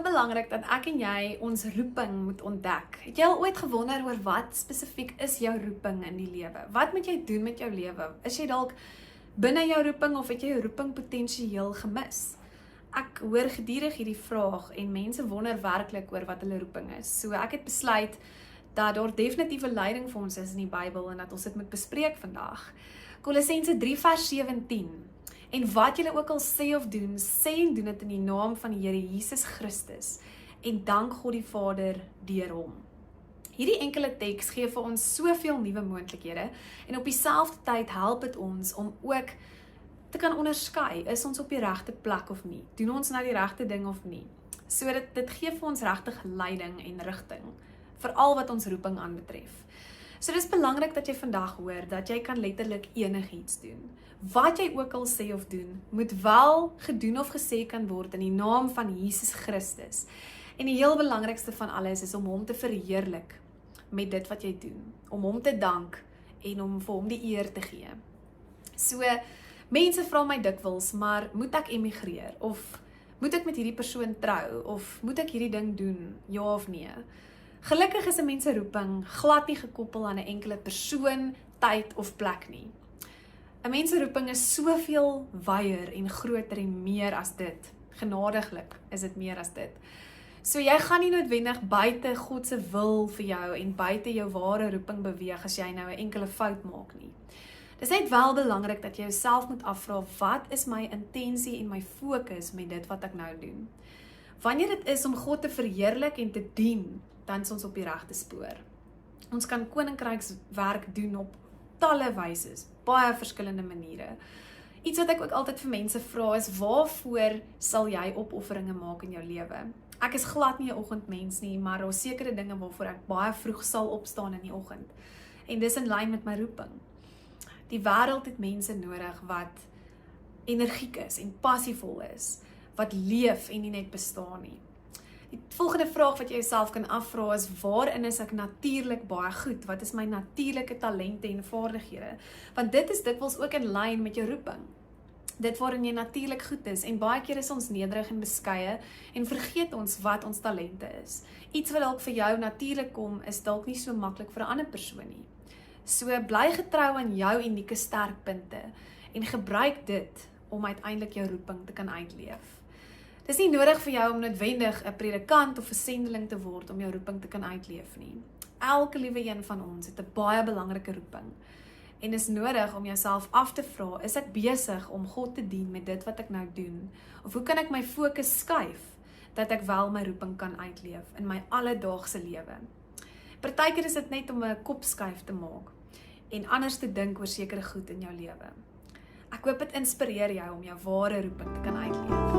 so belangrik dat ek en jy ons roeping moet ontdek. Het jy al ooit gewonder oor wat spesifiek is jou roeping in die lewe? Wat moet jy doen met jou lewe? Is jy dalk binne jou roeping of het jy jou roeping potensieel gemis? Ek hoor gedurig hierdie vraag en mense wonder werklik oor wat hulle roeping is. So ek het besluit dat daar definitiewe leiding vir ons is in die Bybel en dat ons dit moet bespreek vandag. Kolossense 3 vers 17. En wat julle ook al sê of doen, sê en doen dit in die naam van die Here Jesus Christus en dank God die Vader deur hom. Hierdie enkele teks gee vir ons soveel nuwe moontlikhede en op dieselfde tyd help dit ons om ook te kan onderskei, is ons op die regte plek of nie? Doen ons nou die regte ding of nie? So dit gee vir ons regtig leiding en rigting, veral wat ons roeping aanbetref. So dis belangrik dat jy vandag hoor, dat jy kan letterlik enigiets doen. Wat jy ook al sê of doen, moet wel gedoen of gesê kan word in die naam van Jesus Christus. En die heel belangrikste van alles is om hom te verheerlik met dit wat jy doen, om hom te dank en om vir hom die eer te gee. So, mense vra my dikwels, maar moet ek emigreer? Of moet ek met hierdie persoon trou? Of moet ek hierdie ding doen? Ja of nee? Gelukkig is 'n mens se roeping glad nie gekoppel aan 'n enkele persoon, tyd of plek nie. 'n Mens se roeping is soveel wyer en groter en meer as dit. Genadiglik is dit meer as dit. So jy gaan nie noodwendig buite God se wil vir jou en buite jou ware roeping beweeg as jy nou 'n enkele fout maak nie. Dis net wel belangrik dat jy jouself moet afvra, wat is my intensie en my fokus met dit wat ek nou doen? Wanneer dit is om God te verheerlik en te dien, dan is ons op die regte spoor. Ons kan koninkrykswerk doen op talle wyse, baie verskillende maniere. Iets wat ek ook altyd vir mense vra is, waarvoor sal jy opofferinge maak in jou lewe? Ek is glad nie 'n oggendmens nie, maar daar is sekere dinge waarvoor ek baie vroeg sal opstaan in die oggend. En dis in lyn met my roeping. Die wêreld het mense nodig wat energiek is en passievol is, wat leef en nie net bestaan nie. Die volgende vraag wat jy jouself kan afvra is, waarin is ek natuurlik baie goed? Wat is my natuurlike talente en vaardighede? Want dit is dikwels ook in lyn met jou roeping. Dit waarin jy natuurlik goed is, en baie keer is ons nederig en beskeie en vergeet ons wat ons talente is. Iets wat dalk vir jou natuurlik kom, is dalk nie so maklik vir 'n ander persoon nie. So bly getrou aan jou unieke sterkpunte en gebruik dit om uiteindelik jou roeping te kan uitleef. Dis nie nodig vir jou om noodwendig 'n predikant of 'n sendeling te word om jou roeping te kan uitleef nie. Elke liewe een van ons het 'n baie belangrike roeping. En is nodig om jouself af te vra, is ek besig om God te dien met dit wat ek nou doen? Of hoe kan ek my fokus skuif, dat ek wel my roeping kan uitleef in my alledaagse lewe? Partykeer is dit net om 'n kopskuif te maak en anders te dink oor sekere goed in jou lewe. Ek hoop dit inspireer jou om jou ware roeping te kan uitleef.